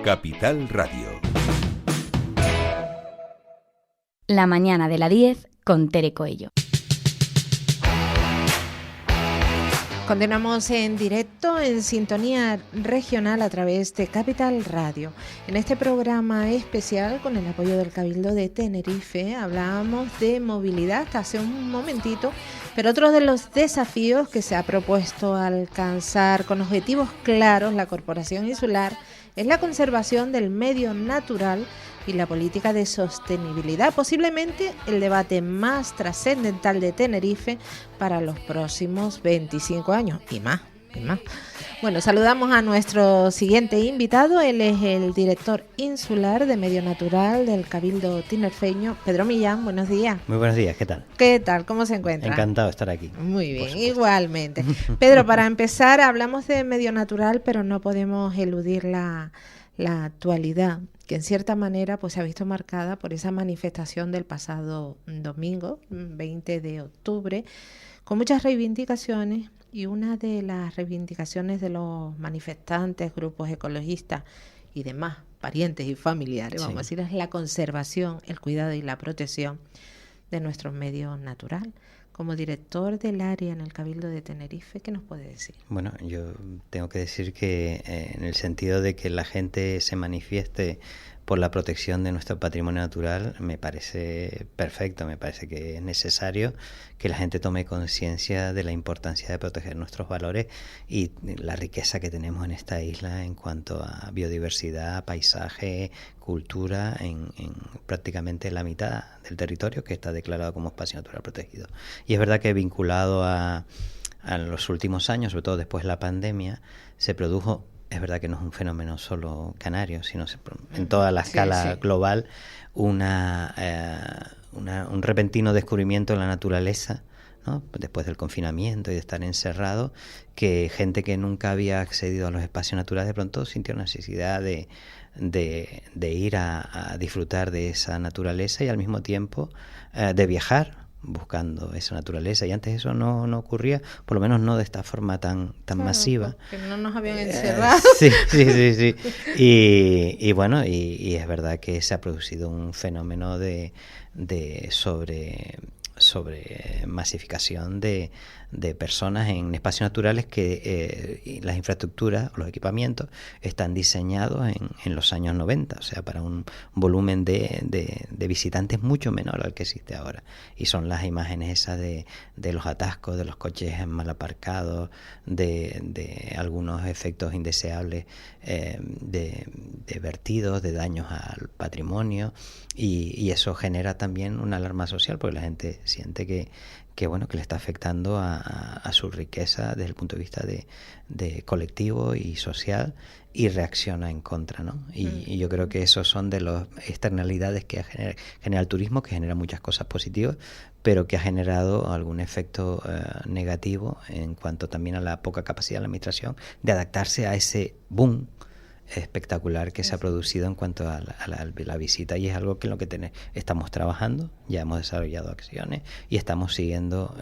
Capital Radio. La mañana de la 10 con Tere Coello. Continuamos en directo en sintonía regional a través de Capital Radio. En este programa especial, con el apoyo del Cabildo de Tenerife, hablábamos de movilidad hasta hace un momentito, pero otro de los desafíos que se ha propuesto alcanzar con objetivos claros la Corporación Insular es la conservación del medio natural y la política de sostenibilidad, posiblemente el debate más trascendental de Tenerife para los próximos 25 años y más. Bueno, saludamos a nuestro siguiente invitado. Él es el director insular de Medio Natural del Cabildo tinerfeño, Pedro Millán. Buenos días. Muy buenos días, ¿qué tal? ¿Qué tal? ¿Cómo se encuentra? Encantado de estar aquí. Muy bien, igualmente. Pedro, para empezar, hablamos de Medio Natural, pero no podemos eludir la actualidad, que en cierta manera pues se ha visto marcada por esa manifestación del pasado domingo, 20 de octubre, con muchas reivindicaciones, y una de las reivindicaciones de los manifestantes, grupos ecologistas y demás parientes y familiares, vamos a decir, es la conservación, el cuidado y la protección de nuestro medio natural. Como director del área en el Cabildo de Tenerife, ¿qué nos puede decir? Bueno, yo tengo que decir que en el sentido de que la gente se manifieste por la protección de nuestro patrimonio natural, me parece perfecto, me parece que es necesario que la gente tome conciencia de la importancia de proteger nuestros valores y la riqueza que tenemos en esta isla en cuanto a biodiversidad, paisaje, cultura, en prácticamente la mitad del territorio que está declarado como espacio natural protegido. Y es verdad que vinculado a los últimos años, sobre todo después de la pandemia, se produjo. Es verdad que no es un fenómeno solo canario, sino en toda la escala global, un repentino descubrimiento de la naturaleza, ¿no? Después del confinamiento y de estar encerrado, que gente que nunca había accedido a los espacios naturales de pronto sintió necesidad de ir a disfrutar de esa naturaleza y al mismo tiempo de viajar buscando esa naturaleza, y antes eso no ocurría, por lo menos no de esta forma tan masiva, que no nos habían encerrado. Sí. Y bueno, y es verdad que se ha producido un fenómeno de sobre masificación de personas en espacios naturales que las infraestructuras, los equipamientos están diseñados en los años 90, o sea, para un volumen de visitantes mucho menor al que existe ahora. Y son las imágenes esas de los atascos, de los coches mal aparcados, de algunos efectos indeseables, de vertidos, de daños al patrimonio, y eso genera también una alarma social porque la gente siente que le está afectando a su riqueza desde el punto de vista de colectivo y social, y reacciona en contra, ¿no? Y yo creo que esos son de las externalidades que genera el turismo, que genera muchas cosas positivas, pero que ha generado algún efecto negativo en cuanto también a la poca capacidad de la administración de adaptarse a ese boom espectacular que se ha producido en cuanto a la visita, y es algo que en lo que estamos trabajando. Ya hemos desarrollado acciones y estamos siguiendo,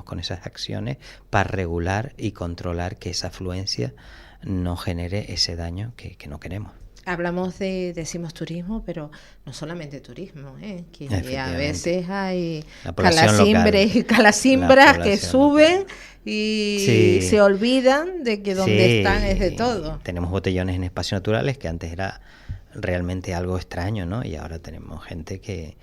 con esas acciones para regular y controlar que esa afluencia no genere ese daño que no queremos. Hablamos decimos turismo, pero no solamente turismo, que a veces hay calasimbras que suben local. Y se olvidan de que donde están es de todo. Tenemos botellones en espacios naturales que antes era realmente algo extraño, ¿no? Y ahora tenemos gente que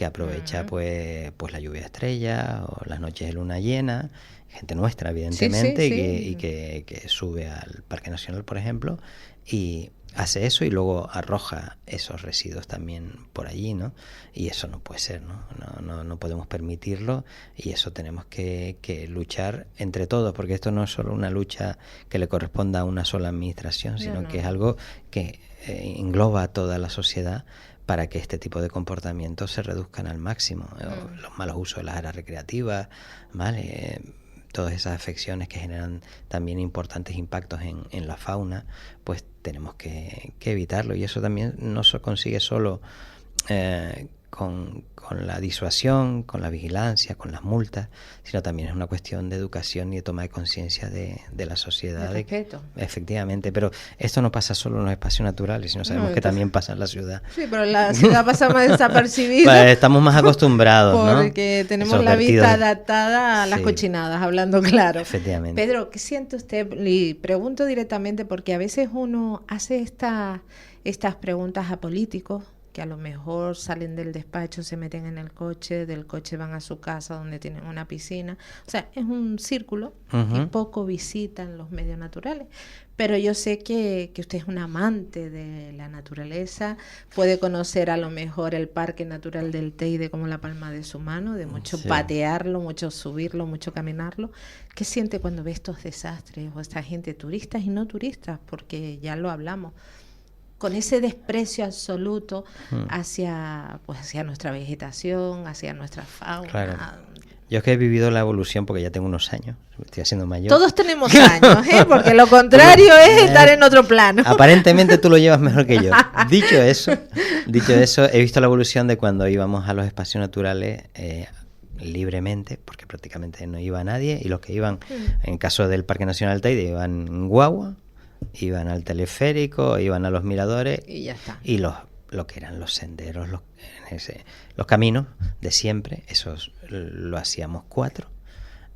aprovecha pues la lluvia estrella o las noches de luna llena, gente nuestra evidentemente, y que sube al Parque Nacional, por ejemplo, y hace eso y luego arroja esos residuos también por allí, ¿no? Y eso no puede ser, ¿no? No podemos permitirlo, y eso tenemos que luchar entre todos, porque esto no es solo una lucha que le corresponda a una sola administración, sino que es algo que engloba a toda la sociedad para que este tipo de comportamientos se reduzcan al máximo. Los malos usos de las áreas recreativas, ¿vale? Todas esas afecciones que generan también importantes impactos en la fauna, pues tenemos que evitarlo, y eso también no se consigue solo la disuasión, con la vigilancia, con las multas, sino también es una cuestión de educación y de toma de conciencia de la sociedad. De respeto. Efectivamente, pero esto no pasa solo en los espacios naturales, sino sabemos que también pasa en la ciudad. Sí, pero la ciudad pasa más desapercibida. Pues estamos más acostumbrados, ¿no? Porque tenemos la vista adaptada a las cochinadas, hablando claro. Efectivamente. Pedro, ¿qué siente usted? Le pregunto directamente porque a veces uno hace estas preguntas a políticos que a lo mejor salen del despacho, se meten en el coche, del coche van a su casa donde tienen una piscina. O sea, es un círculo que poco visitan los medios naturales. Pero yo sé que usted es un amante de la naturaleza, puede conocer a lo mejor el Parque Natural del Teide como la palma de su mano, de mucho patearlo, mucho subirlo, mucho caminarlo. ¿Qué siente cuando ve estos desastres o esta gente, turistas y no turistas? Porque ya lo hablamos, con ese desprecio absoluto hacia nuestra vegetación, hacia nuestra fauna. Claro. Yo es que he vivido la evolución porque ya tengo unos años, estoy haciendo mayor. Todos tenemos años, porque lo contrario es estar en otro plano. Aparentemente tú lo llevas mejor que yo. Dicho eso, he visto la evolución de cuando íbamos a los espacios naturales libremente, porque prácticamente no iba nadie, y los que iban, en caso del Parque Nacional Teide, iban en guagua, iban al teleférico, iban a los miradores y ya está. Y lo que eran los senderos, los caminos de siempre, esos lo hacíamos 4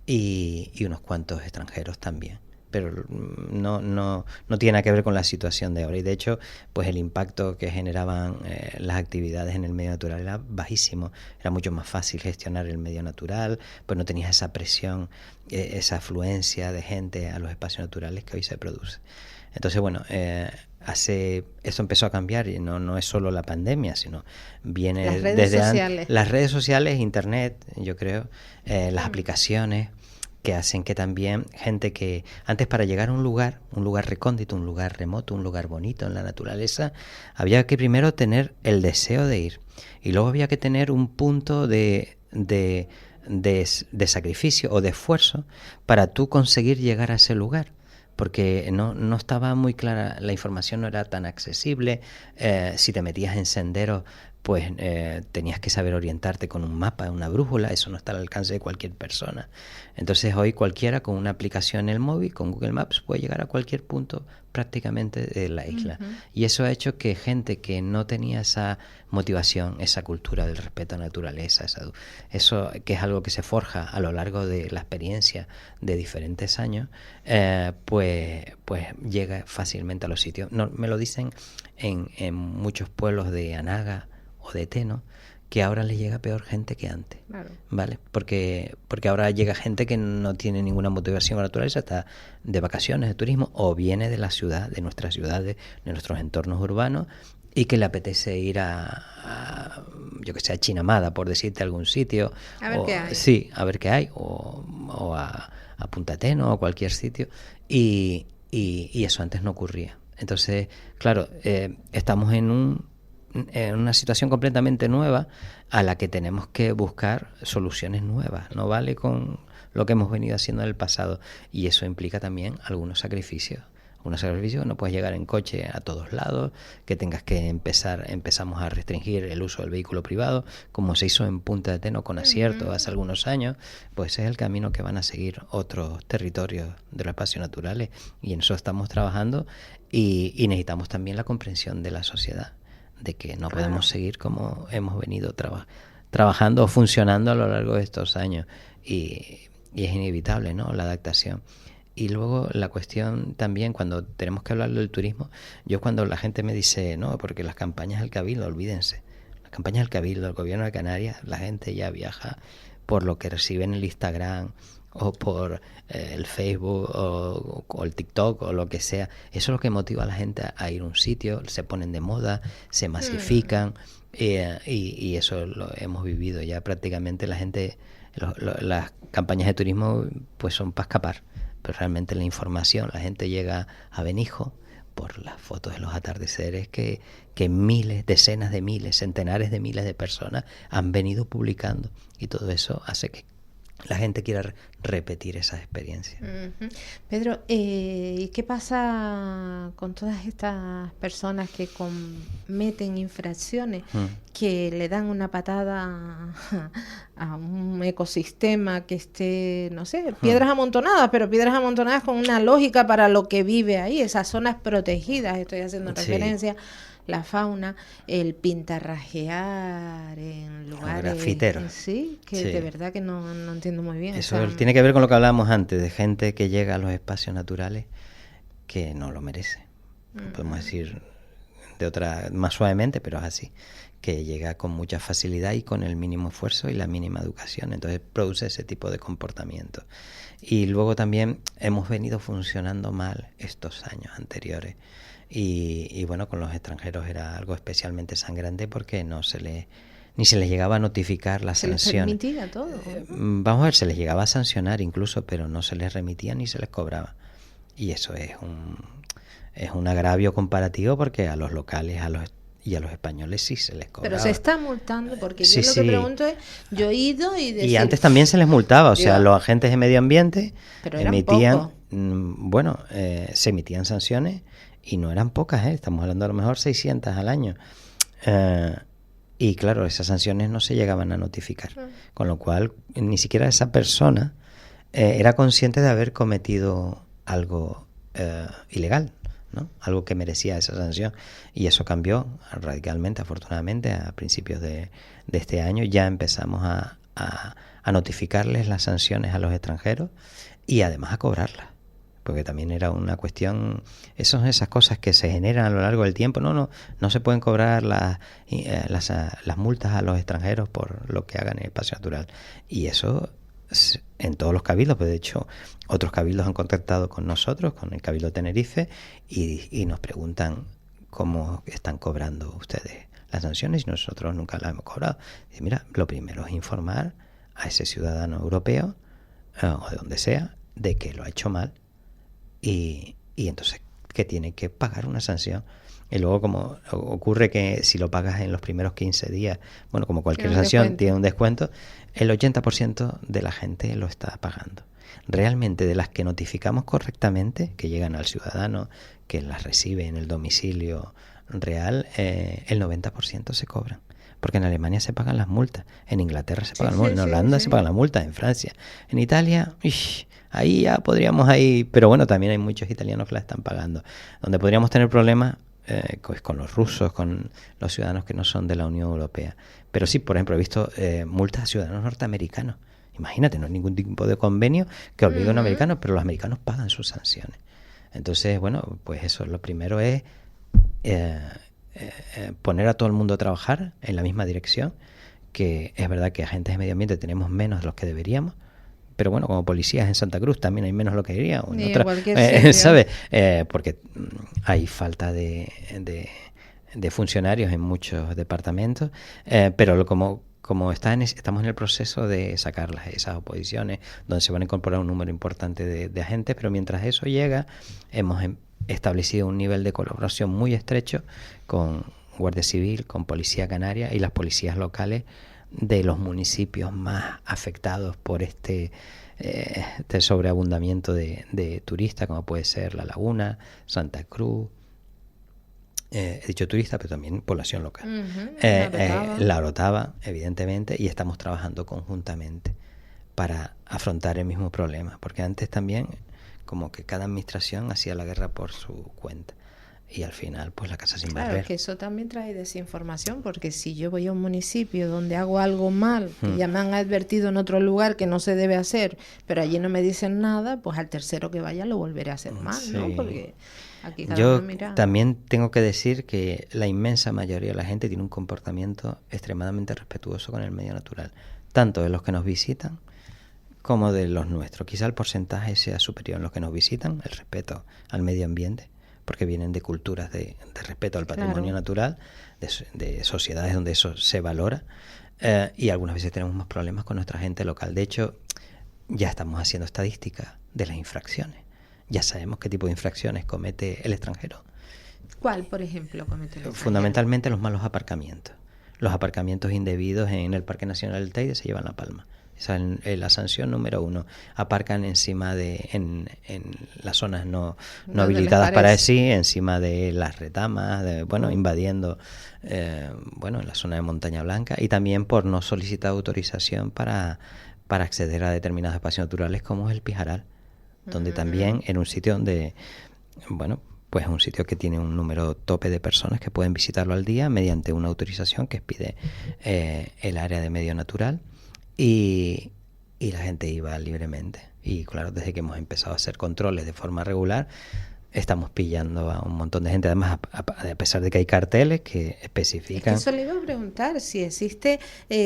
y unos cuantos extranjeros también. Pero no tiene nada que ver con la situación de ahora. Y de hecho, pues el impacto que generaban las actividades en el medio natural era bajísimo. Era mucho más fácil gestionar el medio natural, pues no tenías esa presión, esa afluencia de gente a los espacios naturales que hoy se produce. Entonces, bueno, eso empezó a cambiar y no es solo la pandemia, sino viene las redes sociales. Las redes sociales, internet, yo creo, las aplicaciones, que hacen que también gente que antes, para llegar a un lugar recóndito, un lugar remoto, un lugar bonito en la naturaleza, había que primero tener el deseo de ir y luego había que tener un punto de sacrificio o de esfuerzo para tú conseguir llegar a ese lugar, porque no estaba muy clara, la información no era tan accesible. Si te metías en senderos, pues tenías que saber orientarte con un mapa, una brújula, eso no está al alcance de cualquier persona. Entonces hoy cualquiera con una aplicación en el móvil, con Google Maps, puede llegar a cualquier punto prácticamente de la isla. Y eso ha hecho que gente que no tenía esa motivación, esa cultura del respeto a la naturaleza, eso que es algo que se forja a lo largo de la experiencia de diferentes años, pues llega fácilmente a los sitios. Me lo dicen en muchos pueblos de Anaga o de Teno, que ahora les llega peor gente que antes. Claro. ¿Vale? Porque ahora llega gente que no tiene ninguna motivación a la naturaleza, está de vacaciones, de turismo, o viene de la ciudad, de nuestras ciudades, de nuestros entornos urbanos, y que le apetece ir yo que sé, a Chinamada, por decirte algún sitio. A ver qué hay. Sí, a ver qué hay, o a Punta Teno, o cualquier sitio. Y eso antes no ocurría. Entonces, claro, estamos en una situación completamente nueva a la que tenemos que buscar soluciones nuevas. No vale con lo que hemos venido haciendo en el pasado, y eso implica también algunos sacrificios. No puedes llegar en coche a todos lados, que tengas que empezamos a restringir el uso del vehículo privado, como se hizo en Punta de Teno con acierto hace algunos años. Pues ese es el camino que van a seguir otros territorios de los espacios naturales, y en eso estamos trabajando, y necesitamos también la comprensión de la sociedad, de que no podemos seguir como hemos venido trabajando o funcionando a lo largo de estos años, y es inevitable, ¿no?, la adaptación. Y luego la cuestión también, cuando tenemos que hablar del turismo, yo cuando la gente me dice, no, porque las campañas del Cabildo, olvídense, las campañas del Cabildo, del Gobierno de Canarias, la gente ya viaja por lo que recibe en el Instagram o por el Facebook o el TikTok o lo que sea. Eso es lo que motiva a la gente a ir a un sitio, se ponen de moda, se masifican, y eso lo hemos vivido ya prácticamente. La gente, las campañas de turismo pues son para escapar, pero realmente la información, la gente llega a Benijo por las fotos de los atardeceres que miles, decenas de miles, centenares de miles de personas han venido publicando, y todo eso hace que la gente quiera repetir esas experiencias. Uh-huh. Pedro, ¿y qué pasa con todas estas personas que cometen infracciones, que le dan una patada a un ecosistema que esté, no sé, piedras amontonadas, pero piedras amontonadas con una lógica para lo que vive ahí, esas zonas protegidas, estoy haciendo referencia, la fauna, el pintarrajear en lugares... Grafiteros. Sí, que de verdad que no entiendo muy bien. Eso tiene que ver con lo que hablábamos antes, de gente que llega a los espacios naturales que no lo merece. Podemos decir de otra, más suavemente, pero es así, que llega con mucha facilidad y con el mínimo esfuerzo y la mínima educación. Entonces produce ese tipo de comportamiento. Y luego también hemos venido funcionando mal estos años anteriores. Y bueno, con los extranjeros era algo especialmente sangrante porque no se les... ni se les llegaba a notificar la sanción. ¿Se les permitía todo? Vamos a ver, se les llegaba a sancionar incluso, pero no se les remitía ni se les cobraba. Y eso es un agravio comparativo porque a los locales y a los españoles sí se les cobraba. Pero se está multando, porque yo lo que pregunto es, yo he ido y decir... Y antes también se les multaba, o sea, los agentes de medio ambiente emitían... se emitían sanciones y no eran pocas, estamos hablando a lo mejor 600 al año. Y claro, esas sanciones no se llegaban a notificar, con lo cual ni siquiera esa persona era consciente de haber cometido algo ilegal, ¿no? Algo que merecía esa sanción. Y eso cambió radicalmente, afortunadamente, a principios de este año. Ya empezamos a notificarles las sanciones a los extranjeros y además a cobrarlas. Porque también era una cuestión, esas cosas que se generan a lo largo del tiempo, no se pueden cobrar las multas a los extranjeros por lo que hagan en el espacio natural. Y eso en todos los cabildos, pues de hecho otros cabildos han contactado con nosotros, con el Cabildo de Tenerife, y nos preguntan cómo están cobrando ustedes las sanciones y nosotros nunca las hemos cobrado. Y mira, lo primero es informar a ese ciudadano europeo o de donde sea de que lo ha hecho mal. Y entonces que tiene que pagar una sanción. Y luego, como ocurre que si lo pagas en los primeros 15 días, bueno, como cualquier sanción tiene un descuento, el 80% de la gente lo está pagando. Realmente, de las que notificamos correctamente, que llegan al ciudadano, que las recibe en el domicilio real, el 90% se cobran. Porque en Alemania se pagan las multas, en Inglaterra se pagan las multas, en Holanda se pagan las multas, en Francia, en Italia... Ahí ya podríamos pero bueno, también hay muchos italianos que la están pagando. Donde podríamos tener problemas pues con los rusos, con los ciudadanos que no son de la Unión Europea. Pero sí, por ejemplo, he visto multas a ciudadanos norteamericanos. Imagínate, no hay ningún tipo de convenio que obligue a un americano, pero los americanos pagan sus sanciones. Entonces, bueno, pues eso, lo primero es poner a todo el mundo a trabajar en la misma dirección, que es verdad que agentes de medio ambiente tenemos menos de los que deberíamos, pero bueno, como policías en Santa Cruz también hay menos lo que diría, o en otra, ¿sabes? Porque hay falta de funcionarios en muchos departamentos, pero como estamos en el proceso de sacar esas oposiciones, donde se van a incorporar un número importante de agentes, pero mientras eso llega, hemos establecido un nivel de colaboración muy estrecho con Guardia Civil, con Policía Canaria y las policías locales de los municipios más afectados por este sobreabundamiento de turistas, como puede ser La Laguna, Santa Cruz, he dicho turista, pero también población local, La Orotava, evidentemente, y estamos trabajando conjuntamente para afrontar el mismo problema, porque antes también como que cada administración hacía la guerra por su cuenta. Y al final, pues la casa sin barrer. Claro, que eso también trae desinformación, porque si yo voy a un municipio donde hago algo mal, que ya me han advertido en otro lugar que no se debe hacer, pero allí no me dicen nada, pues al tercero que vaya lo volveré a hacer mal, ¿no? Porque aquí cada uno mira. También tengo que decir que la inmensa mayoría de la gente tiene un comportamiento extremadamente respetuoso con el medio natural, tanto de los que nos visitan como de los nuestros. Quizá el porcentaje sea superior en los que nos visitan, el respeto al medio ambiente, porque vienen de culturas de respeto al patrimonio natural, de sociedades donde eso se valora, y algunas veces tenemos más problemas con nuestra gente local. De hecho, ya estamos haciendo estadísticas de las infracciones. Ya sabemos qué tipo de infracciones comete el extranjero. ¿Cuál, por ejemplo, comete el extranjero? Fundamentalmente los malos aparcamientos. Los aparcamientos indebidos en el Parque Nacional del Teide se llevan la palma. Esa es la sanción número 1. Aparcan encima en las zonas no habilitadas para sí, encima de las retamas, invadiendo en la zona de Montaña Blanca, y también por no solicitar autorización para acceder a determinados espacios naturales como es el Pijaral, donde también en un sitio donde, pues es un sitio que tiene un número tope de personas que pueden visitarlo al día mediante una autorización que pide el área de medio natural, y la gente iba libremente. Y claro, desde que hemos empezado a hacer controles de forma regular, estamos pillando a un montón de gente, además a pesar de que hay carteles que especifican. Eso le iba a preguntar, si existe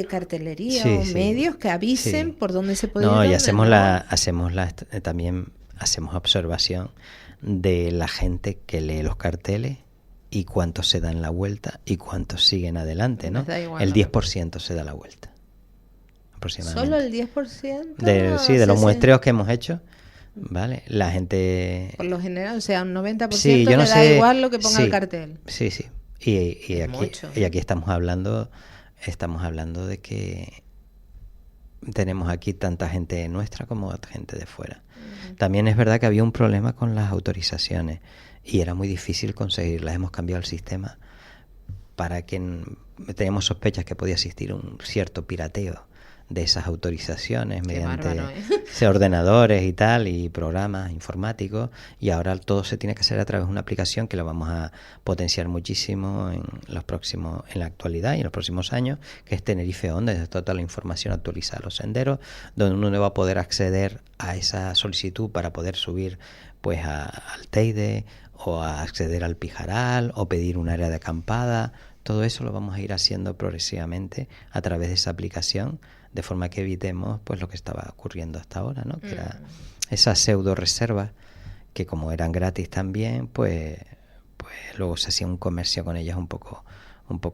cartelería o medios que avisen por dónde se puede ir. No, y también hacemos observación de la gente que lee los carteles y cuántos se dan la vuelta y cuántos siguen adelante, ¿no? El 10% se da la vuelta, aproximadamente. ¿Solo el 10%? De los muestreos que hemos hecho, ¿vale? La gente... Por lo general, o sea, un 90% le da igual lo que ponga el cartel. Sí. Y aquí estamos hablando de que tenemos aquí tanta gente nuestra como gente de fuera. También es verdad que había un problema con las autorizaciones y era muy difícil conseguirlas. Hemos cambiado el sistema para que teníamos sospechas que podía existir un cierto pirateo de esas autorizaciones mediante ordenadores y tal, y programas informáticos, y ahora todo se tiene que hacer a través de una aplicación que la vamos a potenciar muchísimo en la actualidad y en los próximos años, que es Tenerife On, donde está toda la información actualizada de los senderos, donde uno va a poder acceder a esa solicitud para poder subir pues al Teide, o a acceder al Pijaral, o pedir un área de acampada. Todo eso lo vamos a ir haciendo progresivamente a través de esa aplicación, de forma que evitemos pues lo que estaba ocurriendo hasta ahora, ¿no? Que era esas pseudo reservas que, como eran gratis también, pues luego se hacía un comercio con ellas un poco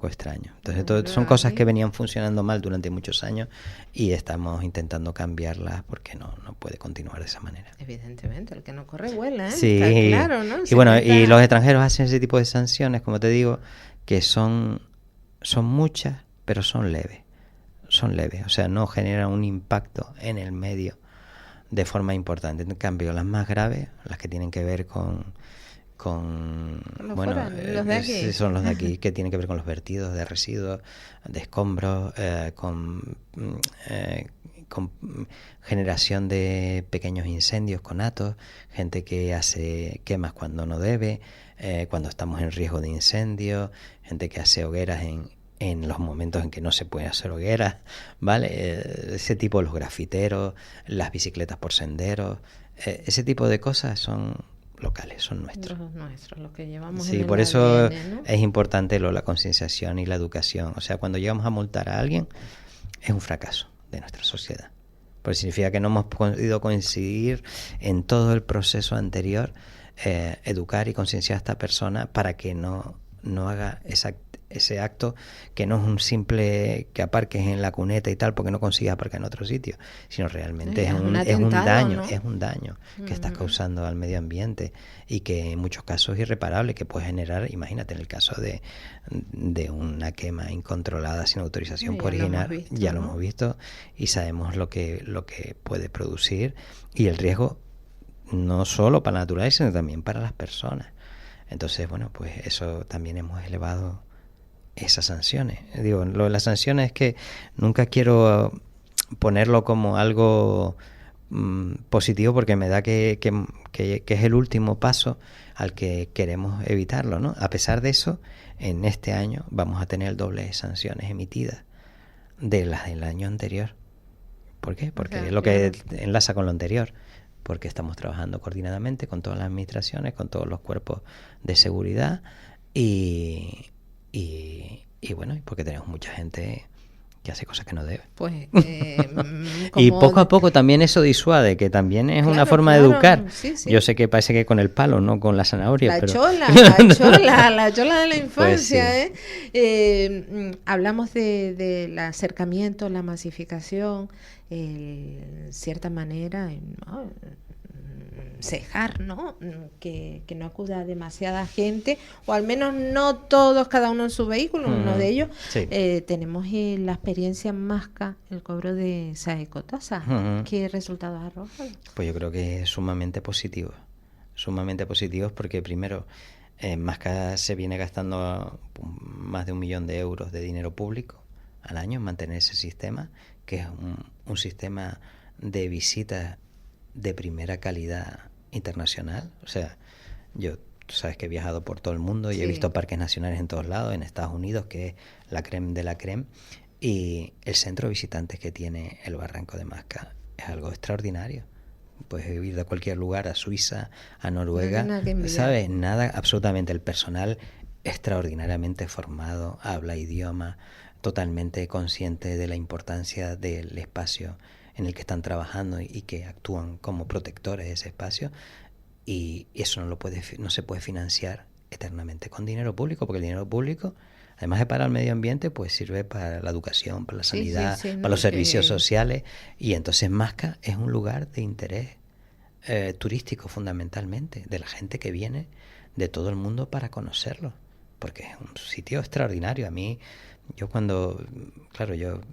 extraño. Entonces son cosas que venían funcionando mal durante muchos años y estamos intentando cambiarlas porque no puede continuar de esa manera. Evidentemente, el que no corre vuela, ¿eh? Sí. Está claro, ¿no? Y los extranjeros hacen ese tipo de sanciones, como te digo, que son muchas, pero son leves, o sea, no generan un impacto en el medio de forma importante. En cambio, las más graves, las que tienen que ver los de aquí. Son los de aquí, que tienen que ver con los vertidos de residuos, de escombros, con generación de pequeños incendios conatos, gente que hace quemas cuando no debe, cuando estamos en riesgo de incendio, gente que hace hogueras en los momentos en que no se puede hacer hogueras, ¿vale? Ese tipo, los grafiteros, las bicicletas por senderos, ese tipo de cosas son locales, son nuestros. Los que llevamos Sí, en por el eso ADN, ¿no? es importante la concienciación y la educación. O sea, cuando llegamos a multar a alguien, es un fracaso de nuestra sociedad. Porque significa que no hemos podido coincidir en todo el proceso anterior, educar y concienciar a esta persona para que no haga ese acto, que no es un simple que aparques en la cuneta y tal porque no consigues aparcar en otro sitio, sino realmente es un daño, ¿no? Es un daño que estás causando al medio ambiente y que en muchos casos es irreparable, que puede generar, imagínate, en el caso de una quema incontrolada sin autorización original, ya lo hemos visto y sabemos lo que puede producir, y el riesgo no solo para la naturaleza, sino también para las personas. Entonces, pues eso también hemos elevado esas sanciones. Digo, lo de las sanciones es que nunca quiero ponerlo como algo positivo, porque me da que es el último paso al que queremos evitarlo, ¿no? A pesar de eso, en este año vamos a tener el doble de sanciones emitidas de las del año anterior. ¿Por qué? Porque es lo que enlaza con lo anterior. Porque estamos trabajando coordinadamente con todas las administraciones, con todos los cuerpos de seguridad y porque tenemos mucha gente que hace cosas que no debe. Pues, y poco a poco también eso disuade, que también es una forma de educar. Sí. Yo sé que parece que con el palo, no con la zanahoria. La chola de la infancia. Pues sí. Hablamos del acercamiento, la masificación, cierta manera, cejar, ¿no? Que no acuda demasiada gente, o al menos no todos, cada uno en su vehículo. Uno de ellos Sí. tenemos la experiencia en Masca, el cobro de esa ecotasa. ¿Qué resultados arroja? Pues yo creo que es sumamente positivo porque primero en Masca se viene gastando más de 1 millón de euros de dinero público al año en mantener ese sistema, que es un sistema de visitas de primera calidad internacional. O sea, tú sabes que he viajado por todo el mundo y he visto parques nacionales en todos lados, en Estados Unidos, que es la creme de la creme, y el centro de visitantes que tiene el Barranco de Masca es algo extraordinario. Puedes ir de cualquier lugar, a Suiza, a Noruega, ¿sabes? Nada, absolutamente. El personal extraordinariamente formado, habla idioma, totalmente consciente de la importancia del espacio en el que están trabajando y que actúan como protectores de ese espacio, y eso no se puede financiar eternamente con dinero público, porque el dinero público, además de para el medio ambiente, pues sirve para la educación, para la sanidad, para los servicios sociales, y entonces Masca es un lugar de interés turístico fundamentalmente, de la gente que viene de todo el mundo para conocerlo, porque es un sitio extraordinario.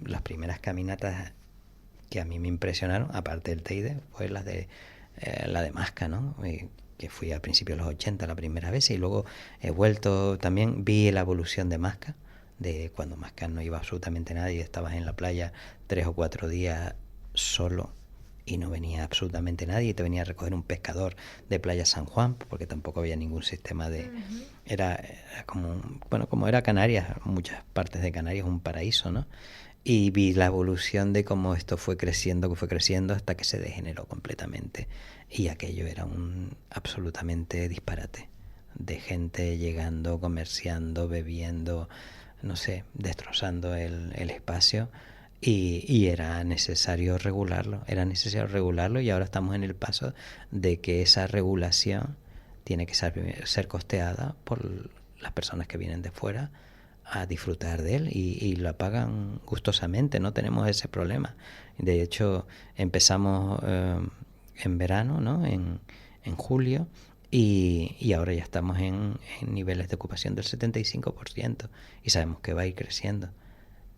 Las primeras caminatas que a mí me impresionaron, aparte del Teide, fue la de Masca, ¿no? Que fui a principios de los 80 la primera vez, y luego he vuelto también, vi la evolución de Masca, de cuando Masca no iba absolutamente nadie, estabas en la playa 3 o 4 días solo y no venía absolutamente nadie, y te venía a recoger un pescador de Playa San Juan, porque tampoco había ningún sistema de... Era como era Canarias, muchas partes de Canarias, un paraíso, ¿no? Y vi la evolución de cómo esto fue creciendo hasta que se degeneró completamente. Y aquello era un absolutamente disparate. De gente llegando, comerciando, bebiendo, no sé, destrozando el espacio. Y era necesario regularlo. Y ahora estamos en el paso de que esa regulación tiene que ser costeada por las personas que vienen de fuera a disfrutar de él, y la pagan gustosamente, no tenemos ese problema. De hecho, empezamos en verano, ¿no? En julio, y ahora ya estamos en niveles de ocupación del 75%, y sabemos que va a ir creciendo.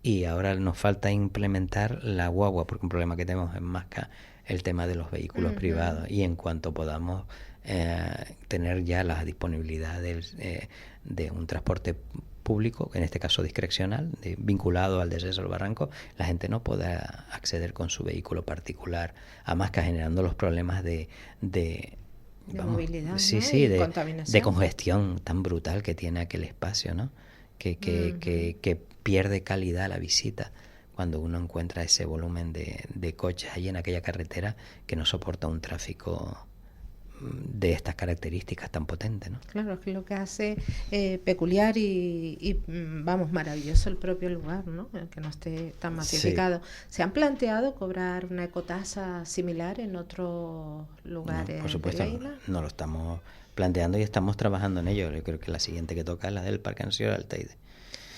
Y ahora nos falta implementar la guagua, porque un problema que tenemos en Masca el tema de los vehículos privados, y en cuanto podamos tener ya la disponibilidad de un transporte público, en este caso discrecional, vinculado al descenso del barranco, la gente no podrá acceder con su vehículo particular a Masca, generando los problemas de movilidad, sí, ¿no? Sí, Y contaminación, de congestión tan brutal que tiene aquel espacio, ¿no? Que pierde calidad la visita cuando uno encuentra ese volumen de coches ahí en aquella carretera que no soporta un tráfico de estas características tan potentes, ¿no? Claro, es que lo que hace peculiar y maravilloso el propio lugar, ¿no? Que no esté tan masificado. Sí. ¿Se han planteado cobrar una ecotasa similar en otros lugares? No, por supuesto, no lo estamos planteando y estamos trabajando en ello. Yo creo que la siguiente que toca es la del Parque Nacional del Teide.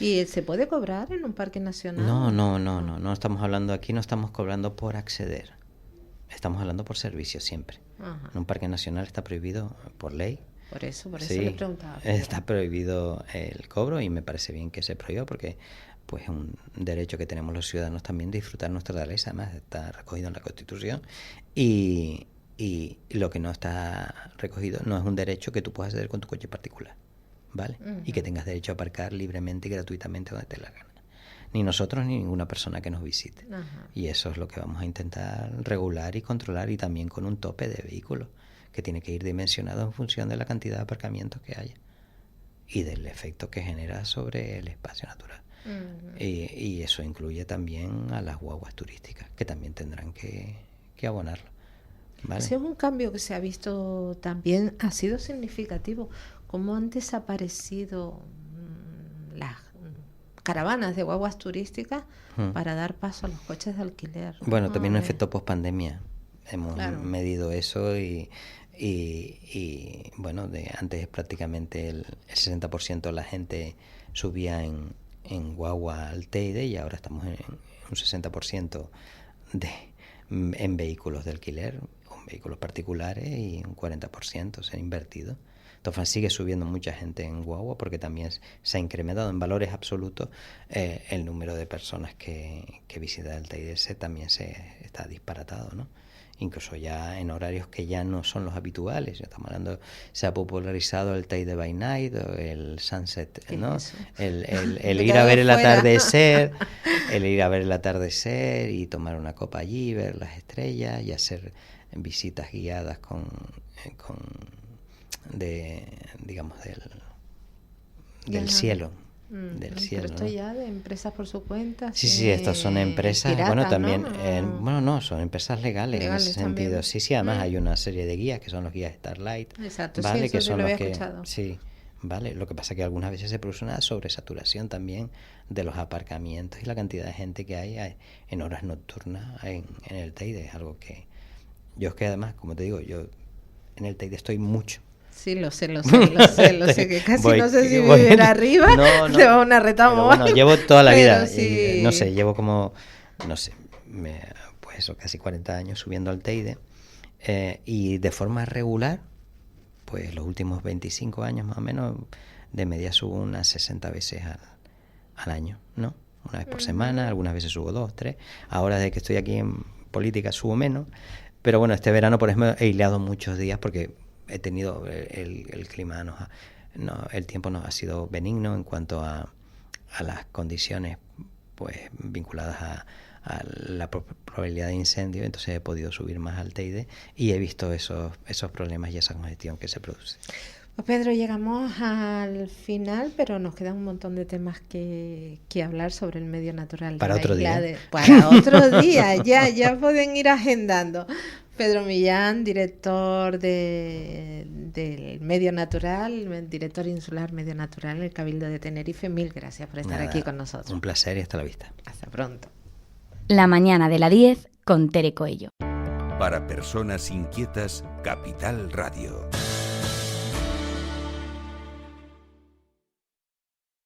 ¿Y se puede cobrar en un parque nacional? No estamos hablando aquí, no estamos cobrando por acceder. Estamos hablando por servicio siempre. Ajá. En un parque nacional está prohibido por ley. Por eso sí, le preguntaba. Está prohibido el cobro, y me parece bien que se prohíba, porque pues es un derecho que tenemos los ciudadanos también de disfrutar nuestra naturaleza. Además está recogido en la Constitución, y lo que no está recogido no es un derecho que tú puedas hacer con tu coche particular, ¿vale? Y que tengas derecho a aparcar libremente y gratuitamente donde te la gana. Ni nosotros ni ninguna persona que nos visite. Ajá. Y eso es lo que vamos a intentar regular y controlar, y también con un tope de vehículos que tiene que ir dimensionado en función de la cantidad de aparcamientos que haya y del efecto que genera sobre el espacio natural. Y eso incluye también a las guaguas turísticas, que también tendrán que abonarlo, ¿vale? Ese es un cambio que se ha visto también, ha sido significativo. Cómo han desaparecido las caravanas de guaguas turísticas para dar paso a los coches de alquiler. Bueno, también un efecto post-pandemia. Hemos medido eso, y bueno, antes prácticamente el 60% de la gente subía en guagua al Teide, y ahora estamos en un 60% en vehículos de alquiler, vehículos particulares y un 40% se ha invertido. Entonces sigue subiendo mucha gente en guagua porque también se ha incrementado en valores absolutos el número de personas que visitan el TIDS también se está disparatado, ¿no? Incluso ya en horarios que ya no son los habituales. Ya estamos hablando, se ha popularizado el Tide by Night, el sunset, ¿no? El ir a ver el atardecer, y tomar una copa allí, ver las estrellas y hacer visitas guiadas digamos del cielo. Del cielo, pero esto ¿no? ya de empresas por su cuenta. Sí, estas son empresas, pirata, bueno, también, ¿no? son empresas legales en ese sentido. También. Sí, además hay una serie de guías que son los guías Starlight. Exacto, ¿vale? sí, eso que sí son lo los había que, escuchado. sí, vale. Lo que pasa es que algunas veces se produce una sobresaturación también de los aparcamientos y la cantidad de gente que hay en horas nocturnas en el Teide. Es algo que yo es que además, como te digo, yo en el Teide estoy mucho. Sí, lo sé, que casi no sé si vivir arriba, te va una retamo. Bueno, llevo toda la vida, sí. no sé, llevo como, pues eso, casi 40 años subiendo al Teide, y de forma regular, pues los últimos 25 años más o menos, de media subo unas 60 veces al año, ¿no? Una vez por semana, algunas veces subo 2, 3, ahora desde que estoy aquí en política subo menos, pero bueno, este verano por ejemplo he hilado muchos días porque he tenido el clima, el tiempo nos ha sido benigno en cuanto a las condiciones pues vinculadas a la probabilidad de incendio, entonces he podido subir más al Teide y he visto esos problemas y esa congestión que se produce. Pues Pedro, llegamos al final, pero nos queda un montón de temas que hablar sobre el medio natural. Para otro día. Para otro día, ya pueden ir agendando. Pedro Millán, director del Medio Natural, director insular Medio Natural en el Cabildo de Tenerife. Mil gracias por estar aquí con nosotros. Un placer y hasta la vista. Hasta pronto. La mañana de la 10 con Tere Coello. Para personas inquietas, Capital Radio.